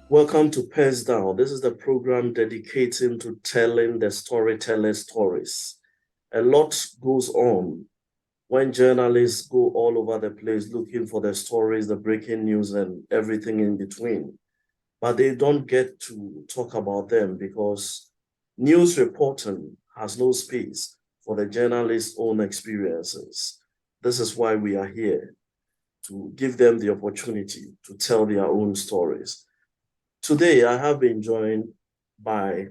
Welcome to PENSDOWN. This is the program dedicating to telling the storyteller's stories. A lot goes on when journalists go all over the place looking for the stories, the breaking news, and everything in between. But they don't get to talk about them because news reporting has no space for the journalist's own experiences. This is why we are here, to give them the opportunity to tell their own stories. Today, I have been joined by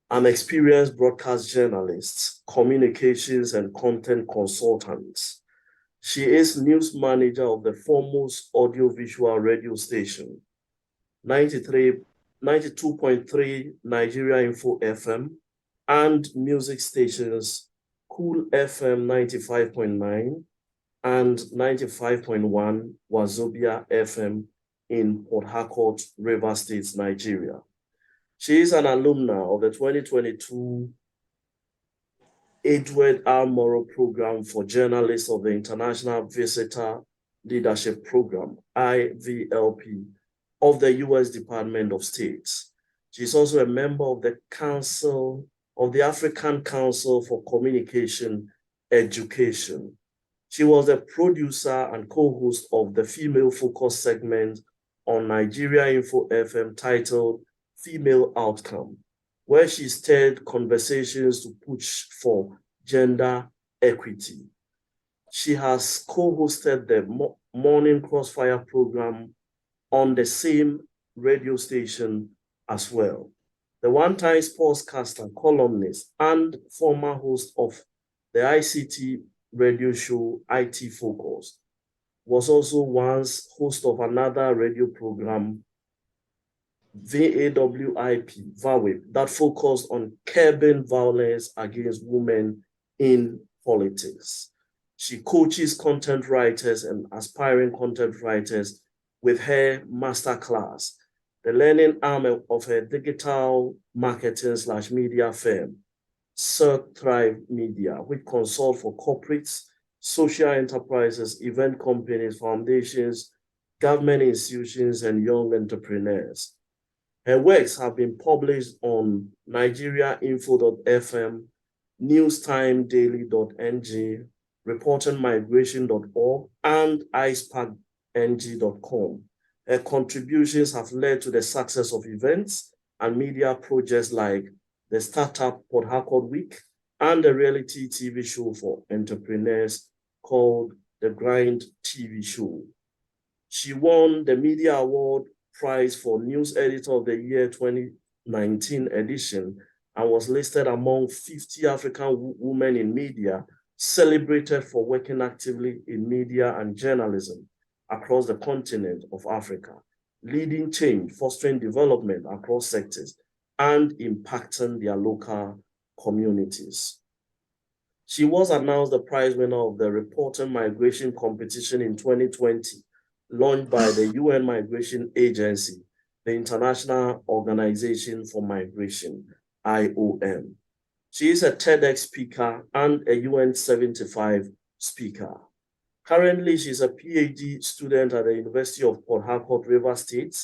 an experienced broadcast journalist, communications and content consultant. She is news manager of the foremost audiovisual radio station, 92.3 Nigeria Info FM, and music stations, Cool FM 95.9 and 95.1 Wazobia FM in Port Harcourt, Rivers State, Nigeria. She is an alumna of the 2022 Edward R. Morrow Program for Journalists of the International Visitor Leadership Program, IVLP, of the U.S. Department of State. She is also a member of the African Council for Communication Education. She was the producer and co-host of the female focus segment on Nigeria Info FM titled Female Outcome, where she steered conversations to push for gender equity. She has co-hosted the Morning Crossfire program on the same radio station as well. The one-time sportscaster, columnist, and former host of the ICT radio show IT Focus, was also once host of another radio program, VAWIP, that focused on curbing violence against women in politics. She coaches content writers and aspiring content writers with her masterclass, the learning arm of her digital marketing / media firm, Cirque Thrive Media, which consult for corporates, social enterprises, event companies, foundations, government institutions, and young entrepreneurs. Her works have been published on nigeriainfo.fm, newstimedaily.ng, reportingmigration.org, and icepackng.com. Her contributions have led to the success of events and media projects like the Startup Port Harcourt Week and the reality TV show for entrepreneurs called The Grind TV Show. She won the Media Award Prize for News Editor of the Year 2019 edition and was listed among 50 African women in media celebrated for working actively in media and journalism across the continent of Africa, leading change, fostering development across sectors, and impacting their local communities. She was announced the prize winner of the Reporting Migration Competition in 2020, launched by the UN Migration Agency, the International Organization for Migration, IOM. She is a TEDx speaker and a UN 75 speaker. Currently, she's a PhD student at the University of Port Harcourt, Rivers State,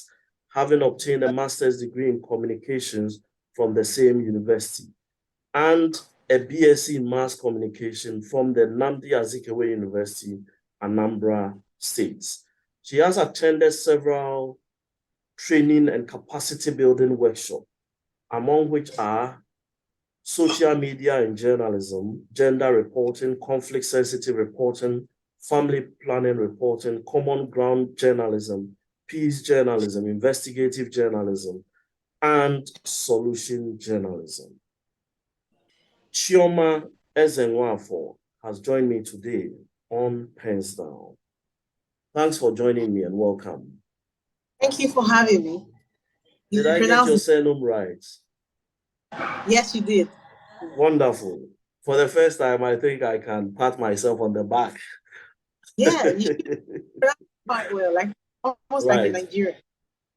having obtained a master's degree in communications from the same university, and a BSc in mass communication from the Nnamdi Azikiwe University, Anambra State. She has attended several training and capacity building workshops, among which are social media and journalism, gender reporting, conflict sensitive reporting, family planning reporting, common ground journalism, peace journalism, investigative journalism, and solution journalism. Chioma Ezenwafor has joined me today on PENSDOWN. Thanks for joining me and welcome. Thank you for having me. Did I get your surname right? Yes, you did. Wonderful. For the first time, I think I can pat myself on the back. Yeah, you quite well, like almost Right. like a Nigerian.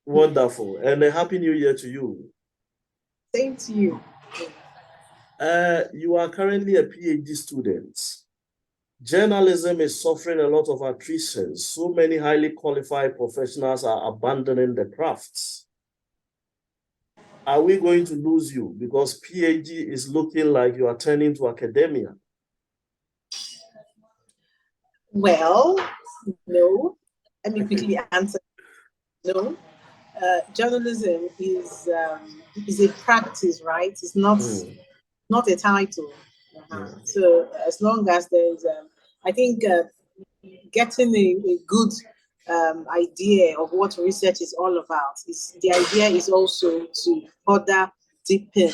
Wonderful. And a happy new year to you. Same to you. You are currently a PhD student. Journalism is suffering a lot of attrition. So many highly qualified professionals are abandoning the crafts. Are we going to lose you because PhD is looking like you are turning to academia? Well, no. Let me quickly answer. No. Journalism is a practice, right? It's not a title. Yeah. So as long as there's, I think getting a good idea of what research is all about is the idea is also to further deepen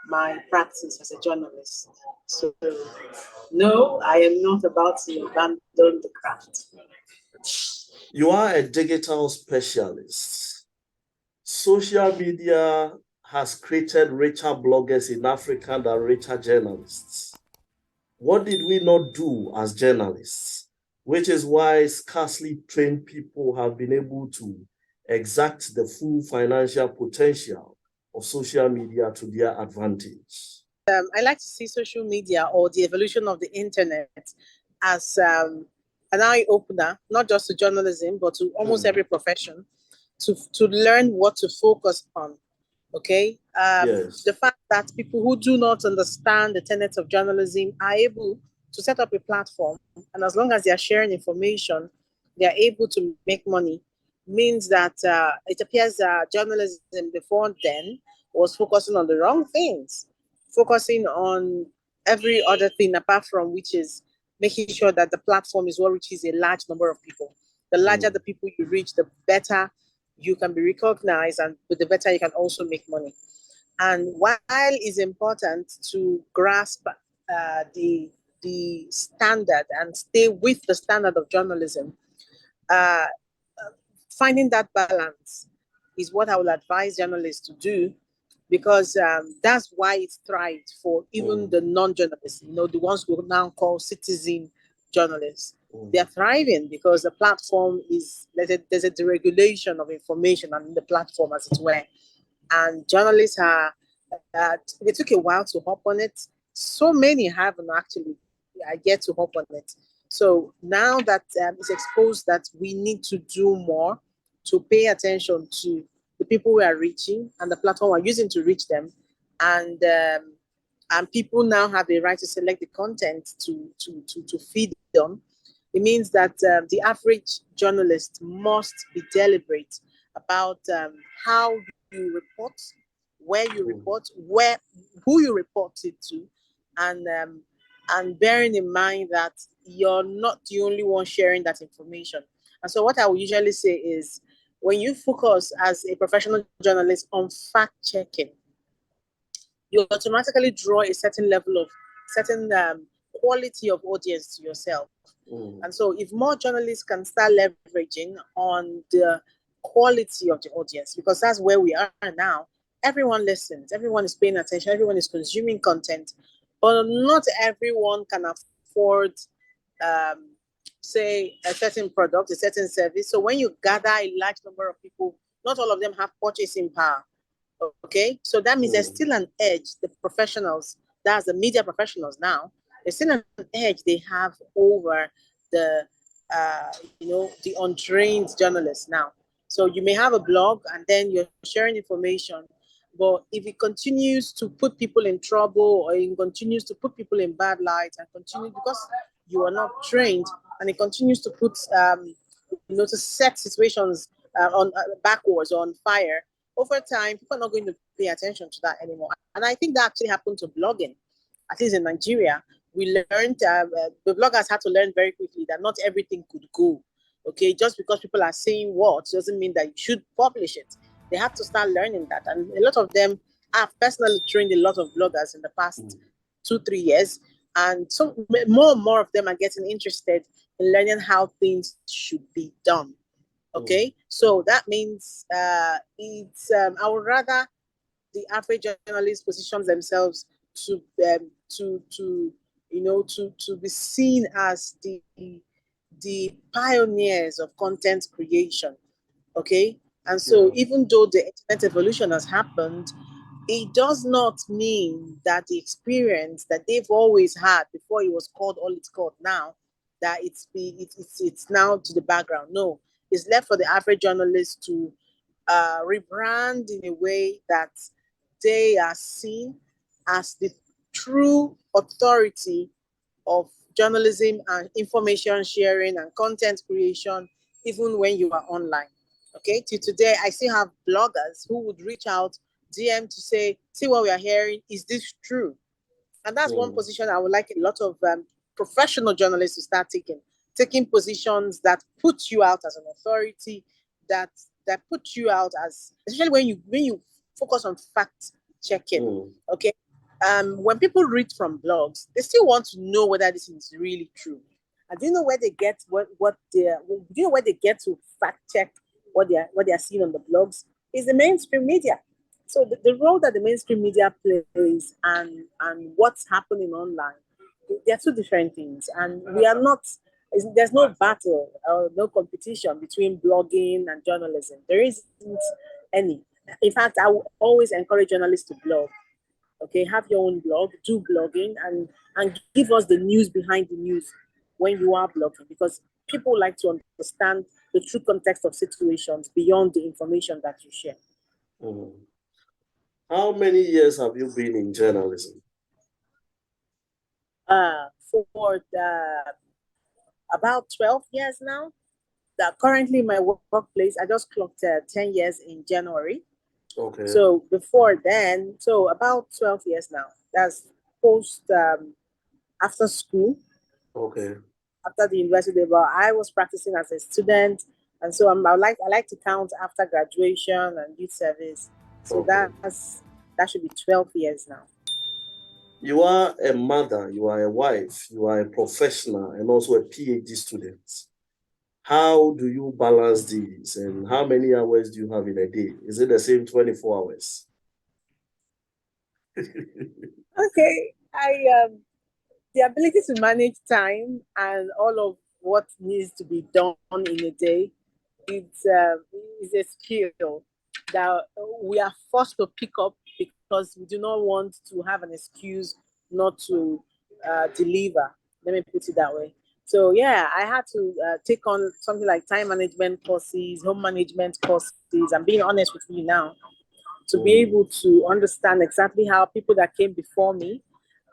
my practice as a journalist. So no, I am not about to abandon the craft. You are a digital specialist. Social media has created richer bloggers in Africa than richer journalists. What did we not do as journalists? Which is why scarcely trained people have been able to exact the full financial potential of social media to their advantage. I like to see social media or the evolution of the internet as an eye opener, not just to journalism, but to almost every profession, to learn what to focus on. Okay. Yes. The fact that people who do not understand the tenets of journalism are able to set up a platform, and as long as they are sharing information, they are able to make money, means that it appears journalism before then was focusing on the wrong things, focusing on every other thing apart from which is making sure that the platform is what reaches a large number of people. The larger the people you reach, the better you can be recognized, and with the better you can also make money. And while it's important to grasp the standard and stay with the standard of journalism, uh, finding that balance is what I would advise journalists to do, because that's why it's thrived for even the non-journalists, the ones we now call citizen journalists. They're thriving because the platform is, there's a deregulation of information on the platform, as it were. And journalists are, they took a while to hop on it. So many haven't actually yet to hop on it. So now that it's exposed that we need to do more to pay attention to the people we are reaching and the platform we're using to reach them, and people now have a right to select the content to feed them. It means that the average journalist must be deliberate about how you report, where you report, who you report it to, and bearing in mind that you're not the only one sharing that information. And so, what I would usually say is, when you focus as a professional journalist on fact checking, you automatically draw a certain level of certain quality of audience to yourself. And so if more journalists can start leveraging on the quality of the audience, because that's where we are now, everyone listens, everyone is paying attention, everyone is consuming content, but not everyone can afford, um, say, a certain product, a certain service. So when you gather a large number of people, not all of them have purchasing power. Okay, so that means there's still an edge. The professionals, that's the media professionals now, there's still an edge they have over the, the untrained journalists now. So you may have a blog and then you're sharing information, but if it continues to put people in trouble, or it continues to put people in bad light, and continue because you are not trained, and it continues to put, to set situations on backwards or on fire, over time, people are not going to pay attention to that anymore. And I think that actually happened to blogging, at least in Nigeria. We learned, the bloggers had to learn very quickly that not everything could go. Okay, just because people are saying what doesn't mean that you should publish it. They have to start learning that. And a lot of them, I've personally trained a lot of bloggers in the past 2-3 years. And so more and more of them are getting interested in learning how things should be done. Okay, so that means I would rather the average journalist positions themselves to to be seen as the pioneers of content creation. Okay, and so even though the internet evolution has happened, it does not mean that the experience that they've always had before it was called all it's called now, that it's now to the background. No, it's left for the average journalist to rebrand in a way that they are seen as the true authority of journalism and information sharing and content creation, even when you are online. Okay, till today, I still have bloggers who would reach out, DM to say, see what we are hearing, is this true? And that's one position I would like a lot of professional journalists to start taking positions that put you out as an authority, that put you out as, especially when you focus on fact checking. Okay, when people read from blogs, they still want to know whether this is really true. And do you know where they get do you know where they get to fact check what they are seeing on the blogs? Is the mainstream media. So the role that the mainstream media plays and what's happening online, they're two different things. And we are not, there's no battle or no competition between blogging and journalism. There isn't any. In fact, I will always encourage journalists to blog. Okay, have your own blog, do blogging, and give us the news behind the news when you are blogging, because people like to understand the true context of situations beyond the information that you share. How many years have you been in journalism? For about 12 years now. Currently, my workplace, I just clocked 10 years in January. Okay. So before then, so about 12 years now. That's post after school. Okay. After the university, but I was practicing as a student, and so I like to count after graduation and youth service. So Okay. that should be 12 years now. You are a mother, you are a wife, you are a professional, and also a PhD student. How do you balance these, and how many hours do you have in a day? Is it the same 24 hours? Okay, the ability to manage time and all of what needs to be done in a day, it's is a skill that we are forced to pick up because we do not want to have an excuse not to deliver. Let me put it that way. So yeah, I had to take on something like time management courses, home management courses. I'm being honest with you now, to be able to understand exactly how people that came before me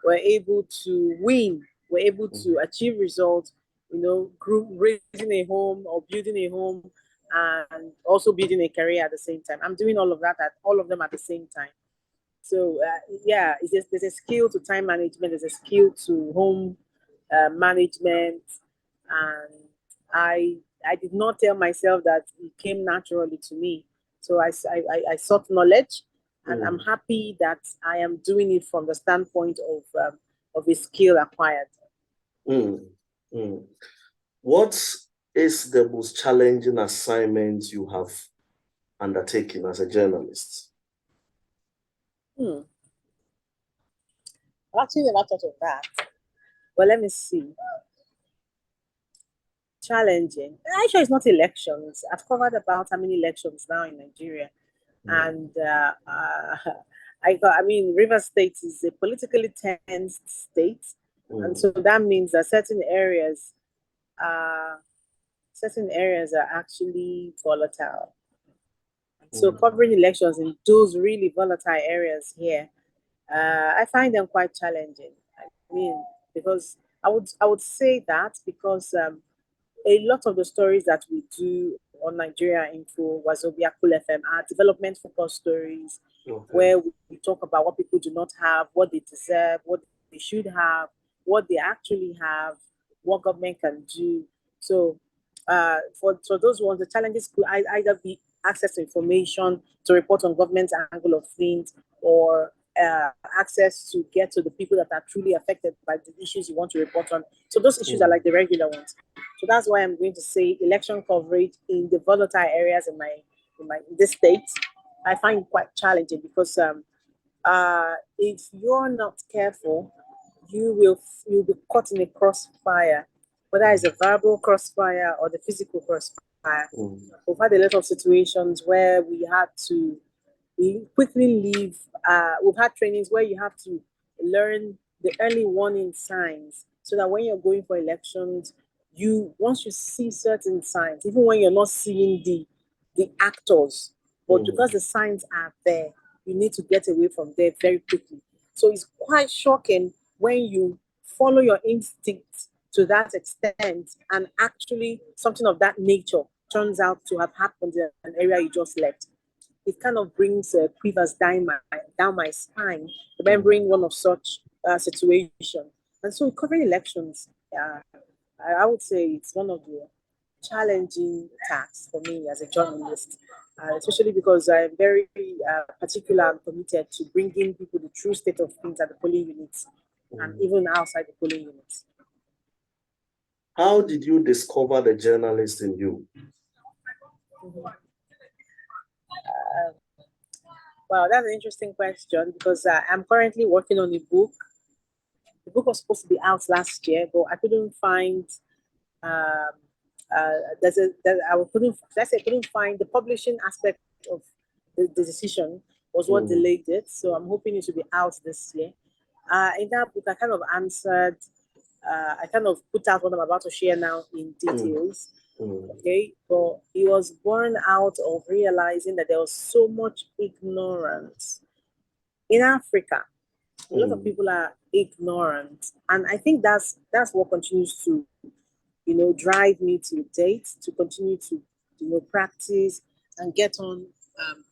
were able to win, were able to achieve results, raising a home or building a home and also building a career at the same time. I'm doing all of that at all of them at the same time. So yeah, there's a skill to time management, there's a skill to home management, and I did not tell myself that it came naturally to me. So I sought knowledge, and I'm happy that I am doing it from the standpoint of a skill acquired. What is the most challenging assignment you have undertaken as a journalist? I've actually never thought of that. But let me see. Challenging. Actually, it's not elections. I've covered about how many elections now in Nigeria, and I mean, River State is a politically tense state, and so that means that certain areas are actually volatile. So covering elections in those really volatile areas here, I find them quite challenging. I mean, because I would say that because a lot of the stories that we do on Nigeria Info, Wazobia Cool FM, are development focused stories where we talk about what people do not have, what they deserve, what they should have, what they actually have, what government can do. So for those ones, the challenges could either be access to information to report on government's angle of things, or access to get to the people that are truly affected by the issues you want to report on. So those issues are like the regular ones. So that's why I'm going to say election coverage in the volatile areas in this state, I find quite challenging because if you're not careful, you'll be caught in a crossfire, whether it's a verbal crossfire or the physical crossfire. We've had a lot of situations where we had to quickly leave. We've had trainings where you have to learn the early warning signs so that when you're going for elections, once you see certain signs, even when you're not seeing the actors, but because the signs are there, you need to get away from there very quickly. So it's quite shocking when you follow your instincts to that extent and actually something of that nature turns out to have happened in an area you just left. It kind of brings quivers down my spine, remembering one of such situation. And so covering elections, I would say it's one of the challenging tasks for me as a journalist, especially because I'm very particular and committed to bringing people the true state of things at the polling units and even outside the polling units. How did you discover the journalist in you? Wow, that's an interesting question because I'm currently working on a book. The book was supposed to be out last year, but I couldn't find. Um, I couldn't find the publishing aspect of the decision was what delayed it. So I'm hoping it will be out this year. In that book, I kind of answered. I kind of put out what I'm about to share now in details. Okay, but it was born out of realizing that there was so much ignorance in Africa. A lot of people are ignorant, and I think that's what continues to drive me to date, to continue to practice and get on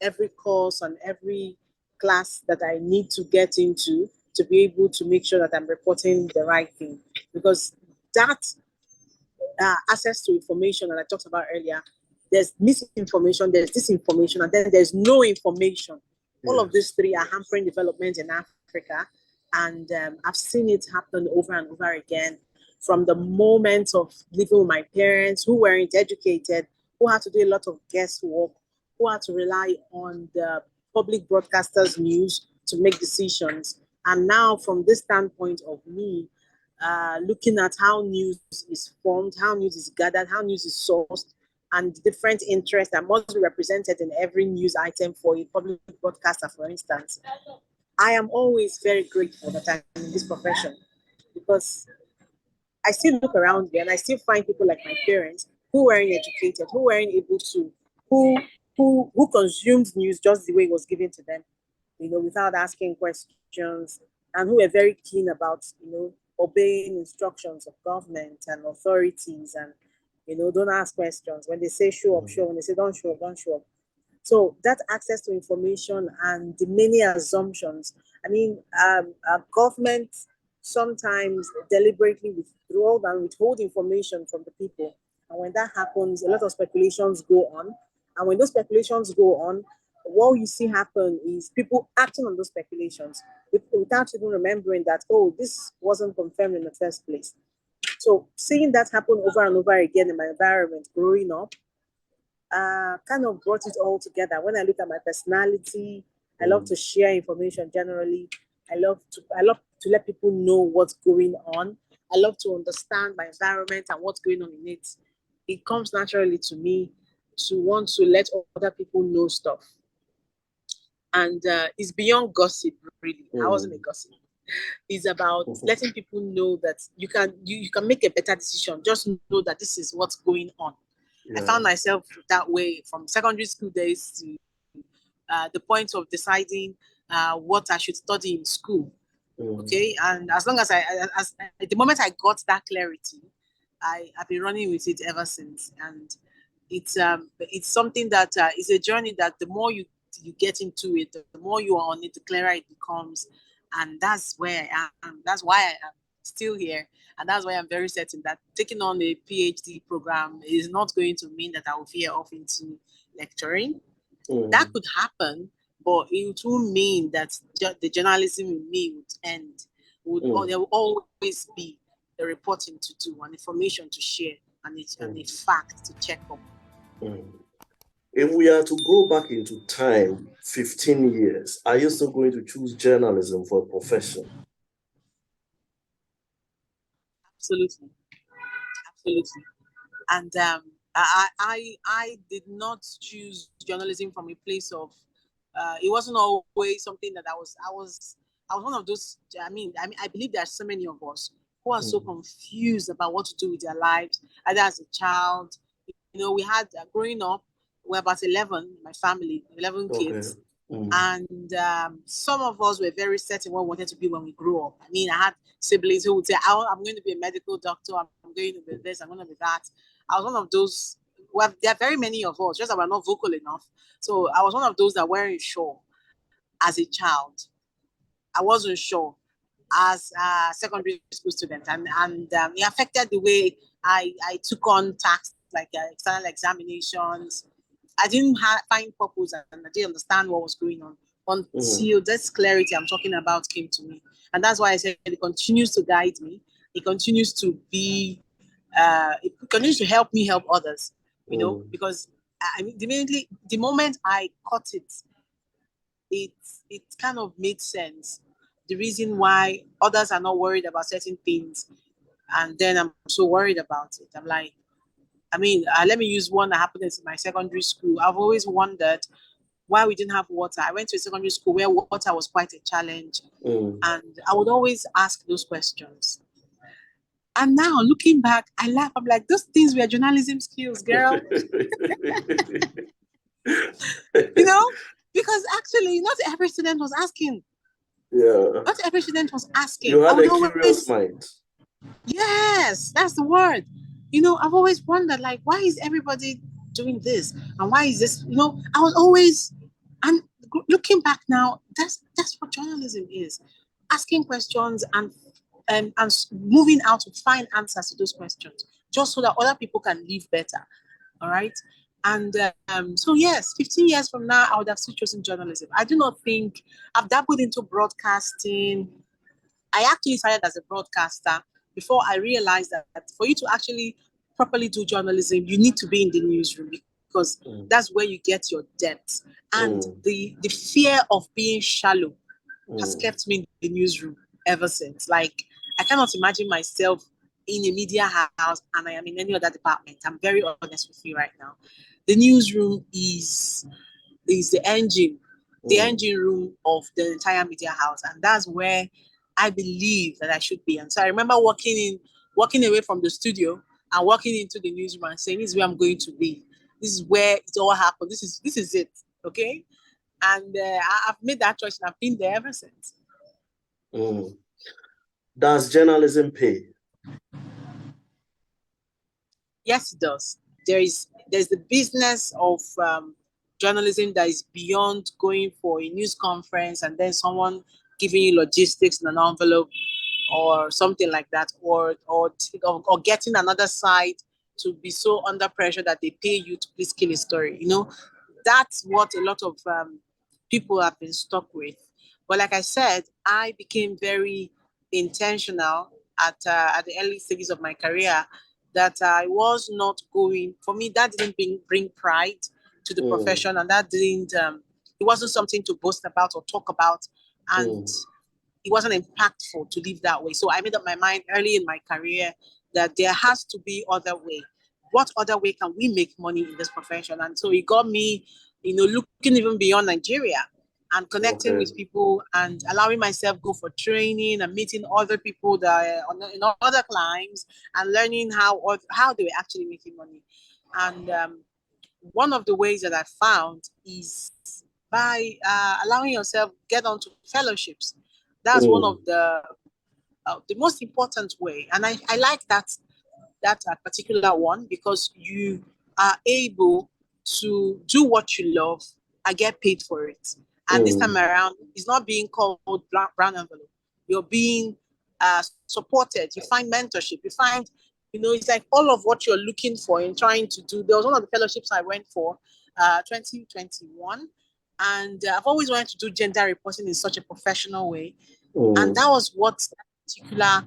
every course and every class that I need to get into to be able to make sure that I'm reporting the right thing, because that access to information that I talked about earlier, there's misinformation, there's disinformation, and then there's no information. All of these three are hampering development in Africa, and I've seen it happen over and over again. From the moment of living with my parents, who weren't educated, who had to do a lot of guesswork, who had to rely on the public broadcasters' news to make decisions. And now, from this standpoint of me, looking at how news is formed, how news is gathered, how news is sourced, and different interests that must be represented in every news item for a public broadcaster, for instance. I am always very grateful that I'm in this profession because I still look around me and I still find people like my parents who weren't educated, who weren't able to, who who consumed news just the way it was given to them, without asking questions, and who were very keen about, obeying instructions of government and authorities, and don't ask questions. When they say show up, show up. When they say don't show up, don't show up. So that access to information and the many assumptions. I mean, government sometimes deliberately withdraw and withhold information from the people. And when that happens, a lot of speculations go on. And when those speculations go on, what you see happen is people acting on those speculations without even remembering that, oh, this wasn't confirmed in the first place. So seeing that happen over and over again in my environment growing up, kind of brought it all together. When I look at my personality, I love to share information generally. I love to let people know what's going on. I love to understand my environment and what's going on in it. It comes naturally to me to want to let other people know stuff. And it's beyond gossip, really. I wasn't a gossip. It's about letting people know that you can make a better decision. Just know that this is what's going on. I found myself that way from secondary school days to the point of deciding what I should study in school. Okay, and as long as at the moment I got that clarity, I've been running with it ever since. And it's something that is a journey that the more you get into it, the more you are on it, the clearer it becomes. And that's where I am. That's why I am still here. And that's why I'm very certain that taking on a PhD program is not going to mean that I will veer off into lecturing. That could happen, but it will mean that the journalism in me would end. There will always be the reporting to do and information to share and a fact to check up. If we are to go back into time, 15 years, are you still going to choose journalism for a profession? Absolutely. Absolutely. And I did not choose journalism from a place of It wasn't always something that I was one of those. I believe there are so many of us who are so confused about what to do with their lives, either as a child. We had growing up, we're about 11, my family, 11 Okay. kids. And some of us were very certain what we wanted to be when we grew up. I had siblings who would say, I'm going to be a medical doctor, I'm going to be this, I'm going to be that. I was one of those. Well, there are very many of us, just that we're not vocal enough. So I was one of those that weren't sure as a child. I wasn't sure as a secondary school student, and it affected the way I took on tasks like external examinations. I didn't find purpose, and I didn't understand what was going on until this clarity I'm talking about came to me. And that's why I said it continues to guide me. It continues to be, it continues to help me help others, because the moment I caught it, it kind of made sense. The reason why others are not worried about certain things, and then I'm so worried about it. I'm like, let me use one that happened in my secondary school. I've always wondered why we didn't have water. I went to a secondary school where water was quite a challenge, and I would always ask those questions. And now looking back, I laugh. I'm like, those things were journalism skills, girl. Because actually, not every student was asking. Yeah. Not every student was asking. You had a curious mind. Yes, that's the word. I've always wondered, like, why is everybody doing this? And why is this? I was always, and looking back now, that's what journalism is. Asking questions and moving out to find answers to those questions, just so that other people can live better. All right. And so, yes, 15 years from now, I would have still chosen journalism. I do not think I've dabbled into broadcasting. I actually started as a broadcaster before I realized that for you to actually properly do journalism, you need to be in the newsroom, because that's where you get your depth. And the fear of being shallow has kept me in the newsroom ever since. Like, I cannot imagine myself in a media house and I am in any other department. I'm very honest with you right now. The newsroom is the engine room of the entire media house, and that's where I believe that I should be. And so I remember walking away from the studio and walking into the newsroom and saying, "This is where I'm going to be. This is where it all happened. This is it." Okay, and I've made that choice, and I've been there ever since. Does journalism pay? Yes, it does. There's the business of journalism that is beyond going for a news conference and then someone giving you logistics in an envelope or something like that, or getting another site to be so under pressure that they pay you to please kill a story. That's what a lot of people have been stuck with. But like I said, I became very intentional at the early stages of my career that I was not going. For me, that didn't bring pride to the profession, and that didn't. It wasn't something to boast about or talk about, and it wasn't impactful to live that way. So I made up my mind early in my career that there has to be other way. What other way can we make money in this profession? And so it got me, looking even beyond Nigeria and connecting with people and allowing myself go for training and meeting other people that are in other climes and learning how they were actually making money. And one of the ways that I found is by allowing yourself get onto fellowships. That's one of the most important way, and I like that particular one, because you are able to do what you love and get paid for it. And this time around, it's not being called brown envelope. You're being supported. You find mentorship. You find, it's like all of what you're looking for in trying to do. There was one of the fellowships I went for, 2021, and I've always wanted to do gender reporting in such a professional way. And that was what that particular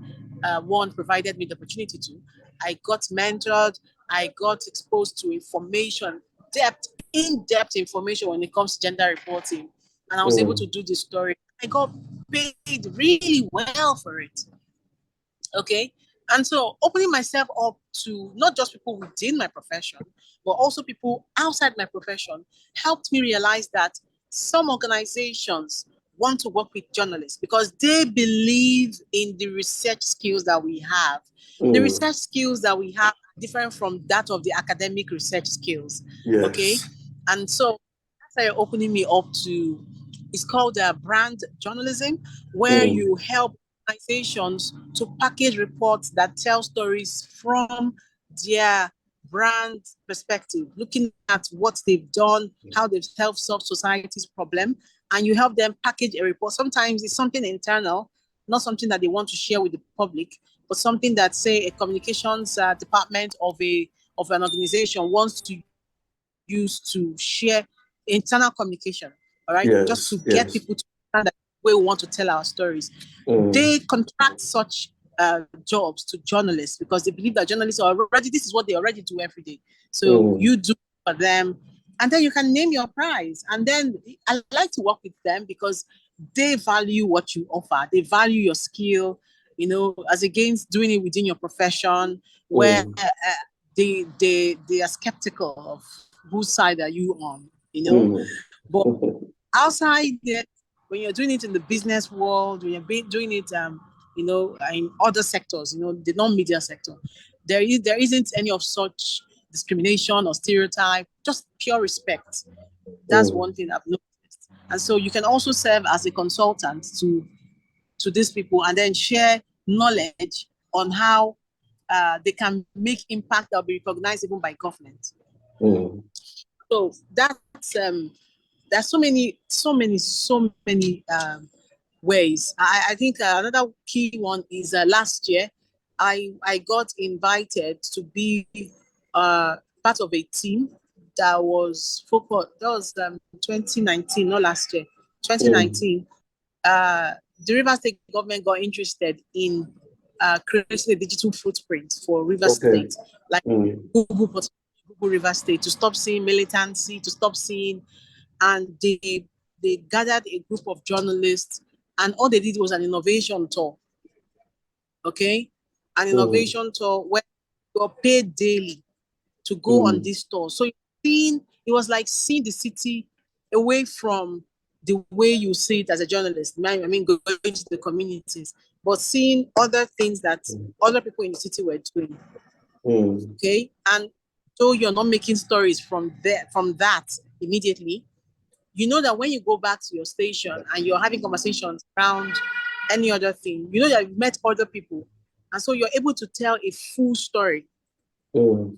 one provided me the opportunity to. I got mentored. I got exposed to information, in-depth information when it comes to gender reporting. And I was able to do this story. I got paid really well for it. Okay. And so opening myself up to not just people within my profession, but also people outside my profession helped me realize that some organizations want to work with journalists because they believe in the research skills that we have. The research skills that we have are different from that of the academic research skills. Yes. Okay. And so that's why you're opening me up to, it's called brand journalism, where you help organizations to package reports that tell stories from their brand perspective, looking at what they've done, how they've helped solve society's problem, and you help them package a report. Sometimes it's something internal, not something that they want to share with the public, but something that, say, a communications department of an organization wants to use to share internal communication. All right, Yes, just to get people to understand that way we want to tell our stories. They contract such jobs to journalists because they believe that journalists are already, this is what they already do every day. So you do for them, and then you can name your prize. And then I like to work with them because they value what you offer. They value your skill, as against doing it within your profession, where they are skeptical of whose side are you on, But outside there, when you're doing it in the business world, when you're doing it, in other sectors, the non-media sector, there isn't any of such discrimination or stereotype, just pure respect. That's one thing I've noticed. And so you can also serve as a consultant to these people and then share knowledge on how they can make impact that will be recognized even by government. So that's there's so many ways. I think another key one is last year I got invited to be part of a team that was focused. That was 2019, not last year. 2019. The Rivers State government got interested in creating a digital footprint for Rivers State, like Google Rivers State, to stop seeing militancy, to stop seeing, and they gathered a group of journalists, and all they did was an innovation tour. Okay, an innovation tour where you're paid daily to go on this tour. So it was like seeing the city away from the way you see it as a journalist. I mean, going to the communities, but seeing other things that other people in the city were doing. Okay, and so you're not making stories from that immediately. You know that when you go back to your station and you're having conversations around any other thing, you know that you've met other people, and so you're able to tell a full story. And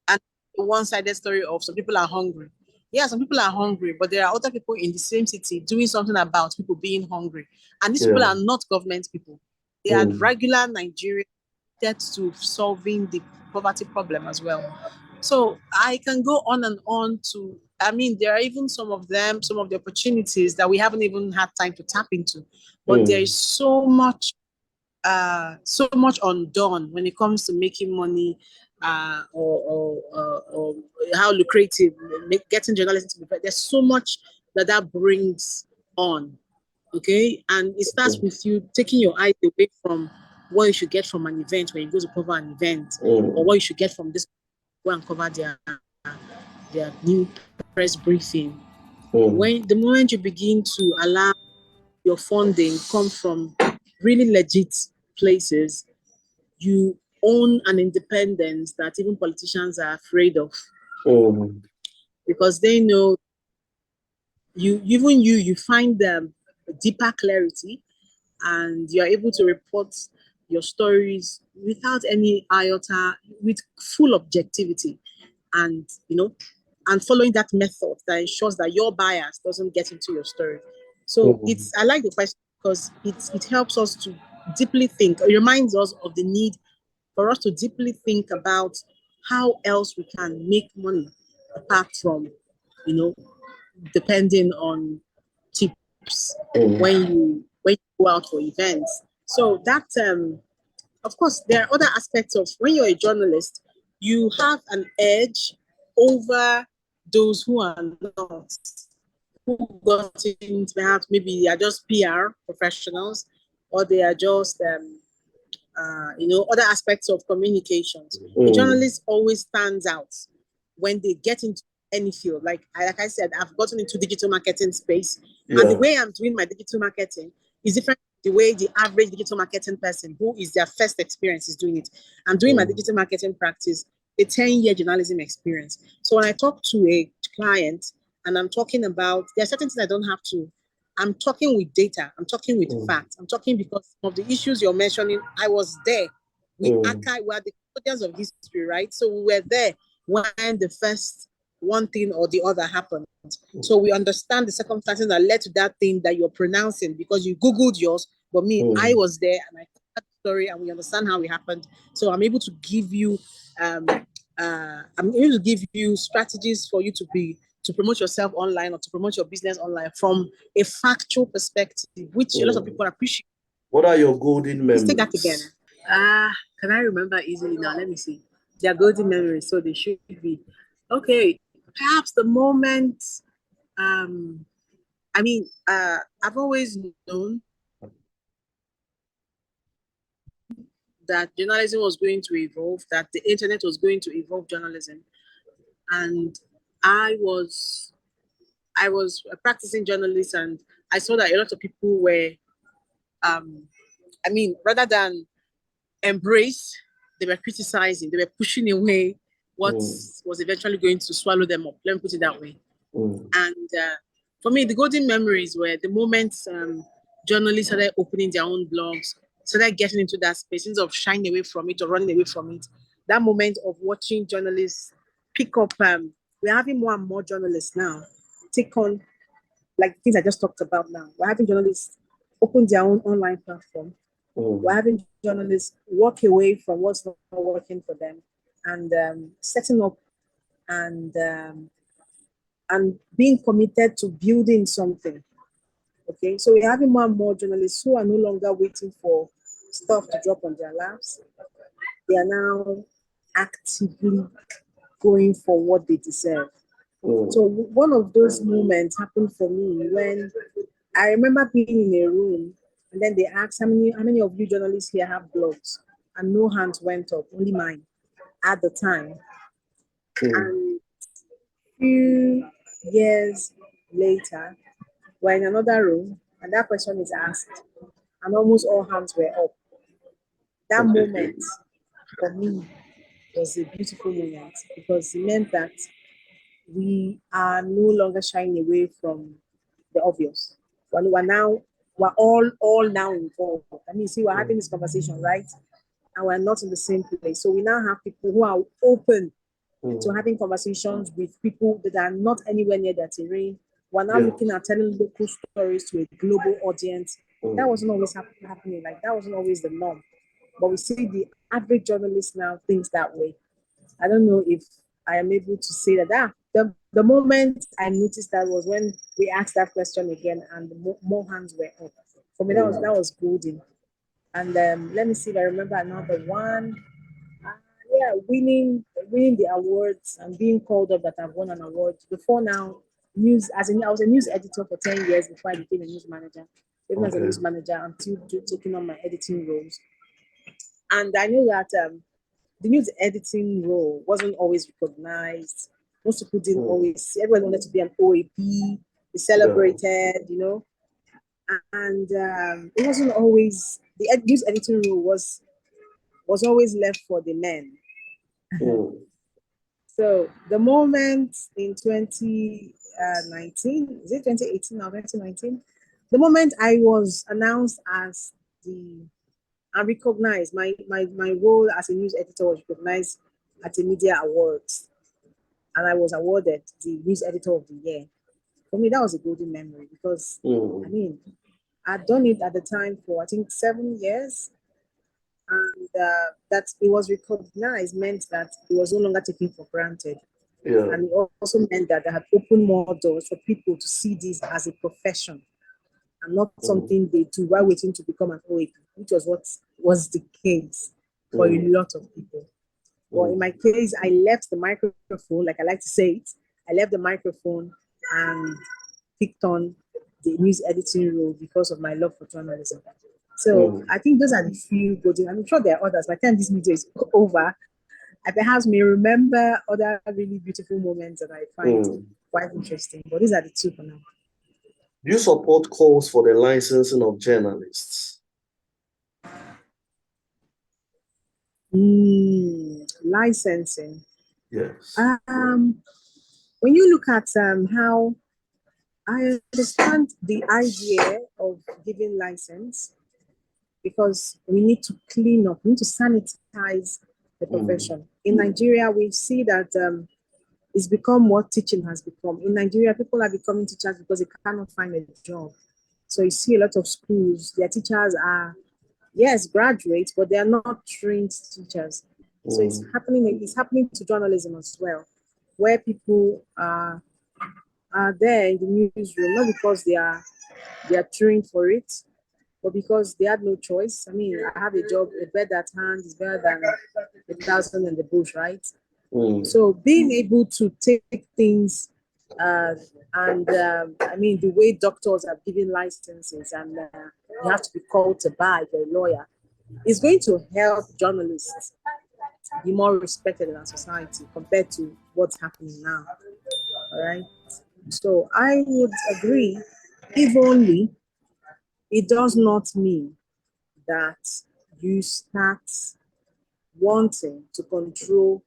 a one-sided story of some people are hungry. Yeah, some people are hungry, but there are other people in the same city doing something about people being hungry. And these people are not government people. They are regular Nigerians to solving the poverty problem as well. So I can go on and on to, I mean, there are even some of the opportunities that we haven't even had time to tap into. But there is so much undone when it comes to making money, or how lucrative getting journalists to be. There's so much that brings on. Okay, and it starts with you taking your eyes away from what you should get from an event when you go to cover an event, or what you should get from this, go and cover their new press briefing. When the moment you begin to allow your funding come from really legit places, you own an independence that even politicians are afraid of, because they know you find them deeper clarity, and you're able to report your stories without any iota, with full objectivity, and and following that method that ensures that your bias doesn't get into your story. So I like the question because it helps us to deeply think. It reminds us of the need for us to deeply think about how else we can make money apart from, depending on tips when you go out for events. So that of course there are other aspects of when you're a journalist, you have an edge over those who are not, who got in perhaps maybe they are just PR professionals, or they are just other aspects of communications. A journalist always stands out when they get into any field. Like I said, I've gotten into digital marketing space, Yeah. and the way I'm doing my digital marketing is different the way the average digital marketing person who is their first experience is doing it. I'm doing my digital marketing practice, a 10-year journalism experience. So when I talk to a client and I'm talking about, there are certain things I don't have to, I'm talking with data, I'm talking with facts, I'm talking because of the issues you're mentioning. I was there. We are the custodians of history, right? So we were there when the first one thing or the other happened. So we understand the circumstances that led to that thing that you're pronouncing because you Googled yours, but me, I was there and I heard the story and we understand how it happened. So I'm able to give you strategies for you to promote yourself online or to promote your business online from a factual perspective, which a lot of people appreciate. What are your golden memories? Let's take that again. Can I remember easily now? Let me see. They are golden memories, so they should be. Okay, perhaps the moment, I've always known that journalism was going to evolve, that the internet was going to evolve journalism. And I was a practicing journalist, and I saw that a lot of people were, rather than embrace, they were criticizing, they were pushing away what was eventually going to swallow them up. Let me put it that way. And for me, the golden memories were the moments journalists started opening their own blogs, started getting into that space instead of shying away from it or running away from it. That moment of watching journalists pick up, we're having more and more journalists now take on, like things I just talked about now. We're having journalists open their own online platform. We're having journalists walk away from what's not working for them and setting up and being committed to building something. Okay, so we're having more and more journalists who are no longer waiting for stuff to drop on their laps. They are now actively going for what they deserve. So one of those moments happened for me when I remember being in a room and then they asked how many of you journalists here have blogs, and no hands went up, only mine at the time. And a few years later, we're in another room and that question is asked and almost all hands were up. That moment for me was a beautiful moment because it meant that we are no longer shying away from the obvious. We're all now involved. I mean, see, we're having this conversation, right? And we're not in the same place. So we now have people who are open to having conversations with people that are not anywhere near their terrain. We're now looking at telling local stories to a global audience. That wasn't always happening. Like that wasn't always the norm. But we see the average journalist now thinks that way. I don't know if I am able to say that. The moment I noticed that was when we asked that question again, and more hands were up. For me, that was golden. And let me see if I remember another one. Winning the awards and being called up that I've won an award. Before now, I was a news editor for 10 years before I became a news manager. Even as a news manager, I'm still taking on my editing roles. And I know that the news editing role wasn't always recognized. Most people didn't always, everyone wanted to be an OAP, be celebrated, you know. And it wasn't always, the news editing role was always left for the men. So the moment in 2019, is it 2018 or 2019? The moment I was announced as and recognized, my role as a news editor was recognized at the Media Awards. And I was awarded the News Editor of the Year. For me, that was a golden memory because, I mean, I'd done it at the time for, I think, 7 years. And that it was recognized meant that it was no longer taken for granted. And it also meant that I had opened more doors for people to see this as a profession and not something they do while waiting to become an OAP, which was what was the case for a lot of people. Well, in my case, I left the microphone, like I like to say it. I left the microphone and picked on the news editing role because of my love for journalism. So I think those are the few golden. I'm sure there are others, but I think this video is over. I perhaps may remember other really beautiful moments that I find quite interesting, but these are the two for now. Do you support calls for the licensing of journalists? Licensing. Yes. When you look at how I understand the idea of giving license, because we need to clean up, we need to sanitize the profession. In Nigeria, we see that it's become what teaching has become. In Nigeria, people are becoming teachers because they cannot find a job. So you see a lot of schools, their teachers are, yes, graduates, but they are not trained teachers. So it's happening to journalism as well, where people are there in the newsroom, not because they are trained for it, but because they had no choice. I mean, I have a job, a bed at hand is better than 1,000 in the bush, right? So being able to take things and I mean, the way doctors are giving licenses and you have to be called to buy for a lawyer is going to help journalists be more respected in our society compared to what's happening now. All right. So I would agree, if only it does not mean that you start wanting to control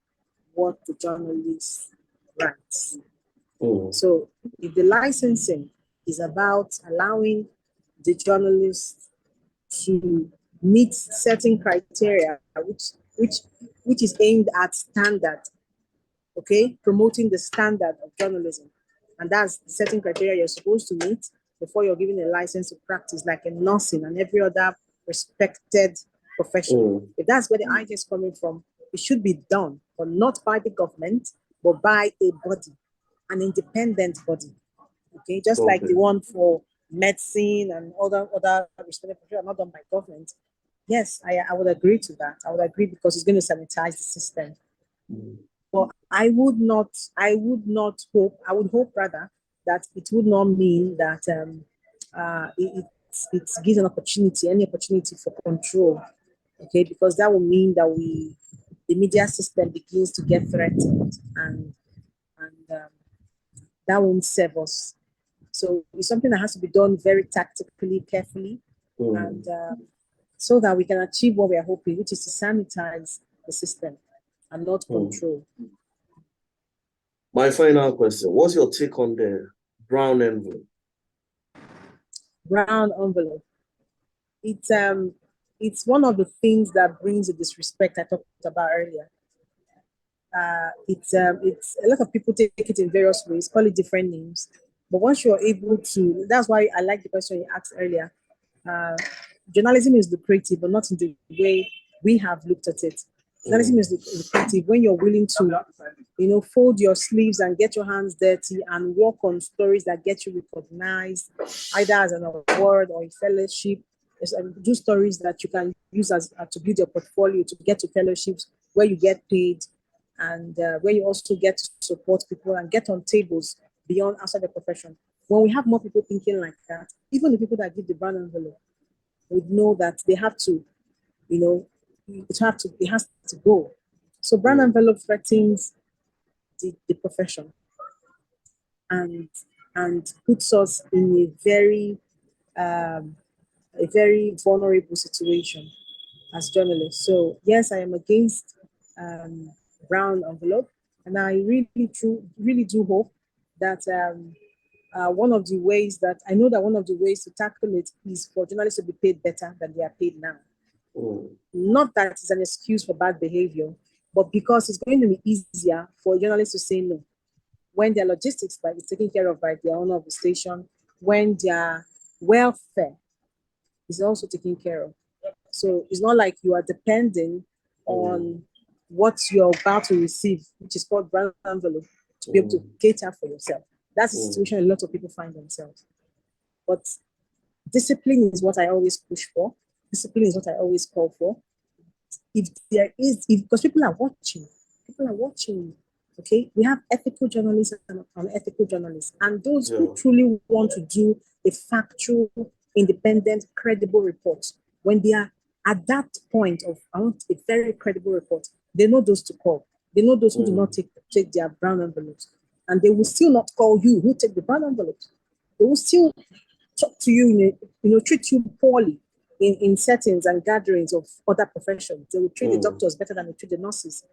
what the journalist writes. So if the licensing is about allowing the journalist to meet certain criteria, which is aimed at standard, okay, promoting the standard of journalism, and that's the certain criteria you're supposed to meet before you're given a license to practice, like in nursing and every other respected profession. If that's where the idea is coming from, it should be done, but not by the government, but by a body, an independent body. Okay, just like the one for medicine and other respected professions are not done by government. Yes, I would agree to that. I would agree because it's going to sanitize the system. But I would not hope, I would hope rather that it would not mean that it gives any opportunity for control. Okay, because that will mean that the media system begins to get threatened, and that won't serve us. So it's something that has to be done very tactically, carefully, and so that we can achieve what we are hoping, which is to sanitize the system and not control. My final question, what's your take on the brown envelope? Brown envelope. It's one of the things that brings the disrespect I talked about earlier. It's a lot of people take it in various ways, call it different names. But once you're able to, that's why I like the question you asked earlier. Journalism is lucrative, but not in the way we have looked at it. Journalism is lucrative when you're willing to, fold your sleeves and get your hands dirty and work on stories that get you recognized, either as an award or a fellowship. Do stories that you can use as to build your portfolio, to get to fellowships where you get paid, and where you also get to support people and get on tables beyond outside the profession. When we have more people thinking like that, even the people that give the brown envelope would know that they have to, it has to go. So brown envelope threatens the profession and puts us in a very vulnerable situation as journalists. So yes, I am against brown envelope, and I really do hope that one of the ways to tackle it is for journalists to be paid better than they are paid now. Not that it's an excuse for bad behavior, but because it's going to be easier for journalists to say no when their logistics is taken care of by the owner of the station, when their welfare is also taken care of. So it's not like you are depending on what you're about to receive, which is called brown envelope, to be able to cater for yourself. That's the situation a lot of people find themselves. But discipline is what I always push for. Discipline is what I always call for. Because people are watching, okay? We have ethical journalists and unethical journalists, and those who truly want to do a factual, independent, credible report, when they are at that point of, I want a very credible report, they know those to call. They know those who do not take their brown envelopes. And they will still not call you who take the brown envelopes. They will still talk to you, treat you poorly in settings and gatherings of other professions. They will treat the doctors better than they treat the nurses.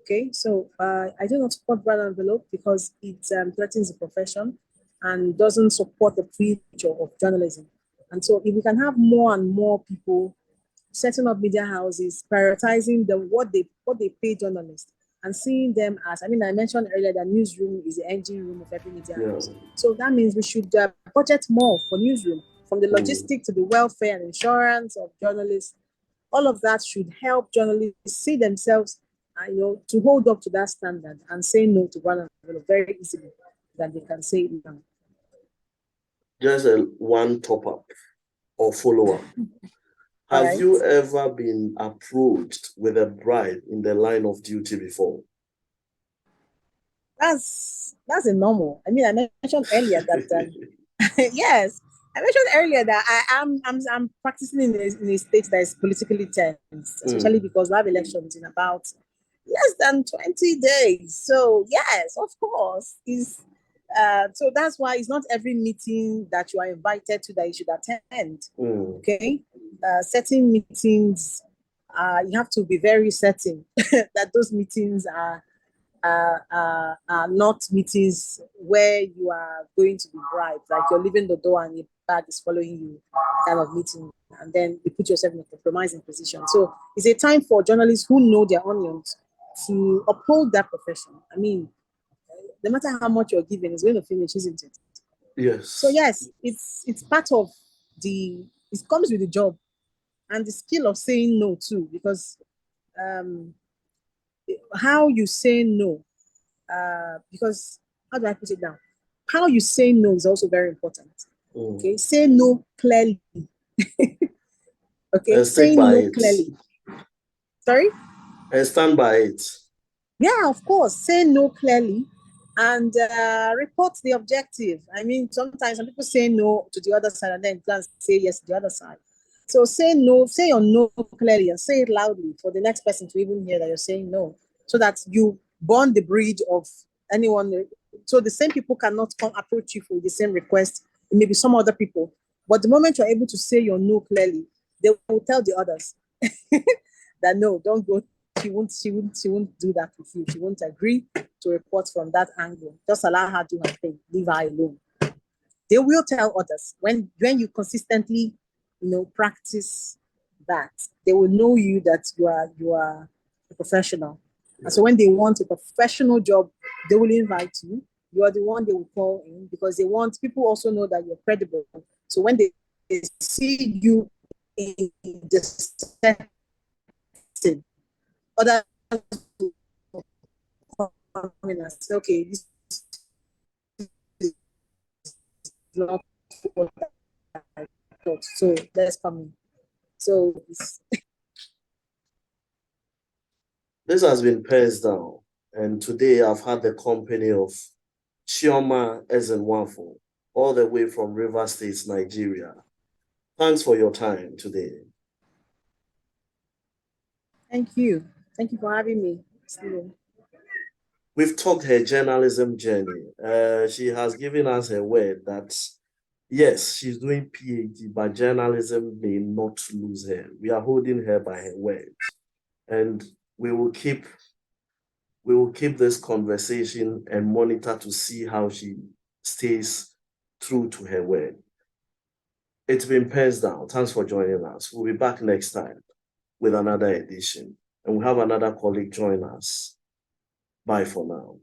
Okay, so I do not support brown envelope because it threatens the profession and doesn't support the future of journalism. And so if we can have more and more people setting up media houses, prioritizing what they pay journalists and seeing them as, I mentioned earlier that newsroom is the engine room of every media house. So that means we should budget more for newsroom, from the logistics to the welfare and insurance of journalists. All of that should help journalists see themselves, to hold up to that standard and say no to one another very easily than they can say it now. Just one top up or follow up. Have you ever been approached with a bribe in the line of duty before? That's a normal. I mentioned earlier that yes, I mentioned earlier that I'm practicing in a state that is politically tense, especially because we have elections in about less than 20 days. So yes, of course, so that's why it's not every meeting that you are invited to that you should attend. Okay, certain meetings, you have to be very certain that those meetings are not meetings where you are going to be bribed, like you're leaving the door and your bag is following you, kind of meeting, and then you put yourself in a compromising position. So it's a time for journalists who know their onions to uphold that profession. No matter how much you're given, it's going to finish, isn't it? Yes. So yes, it's part of it comes with the job and the skill of saying no too, because how you say no, because how do I put it down? How you say no is also very important. Okay, say no clearly. Okay, say no clearly. Sorry? And stand by it. Yeah, of course. Say no clearly and report the objective. Sometimes some people say no to the other side and then plan say yes to the other side. So say no, say your no clearly and say it loudly for the next person to even hear that you're saying no, so that you burn the bridge of anyone. So the same people cannot come approach you for the same request, maybe some other people. But the moment you're able to say your no clearly, they will tell the others that no, don't go. She won't do that with you. She won't agree to report from that angle. Just allow her to do her thing. Leave her alone. They will tell others when you consistently, practice that. They will know you that you are a professional. And so when they want a professional job, they will invite you. You are the one they will call in because they want people also know that you're credible. So when they see you in the setting, other say, okay, this is not what I thought. So let's come in. So this has been PENSDOWN, and today I've had the company of Chioma Ezenwafor, all the way from Rivers State, Nigeria. Thanks for your time today. Thank you. Thank you for having me, Stephen. We've talked her journalism journey. She has given us her word that, yes, she's doing PhD, but journalism may not lose her. We are holding her by her word. And we will keep this conversation and monitor to see how she stays true to her word. It's been PENSDOWN. Thanks for joining us. We'll be back next time with another edition. And we'll have another colleague join us. Bye for now.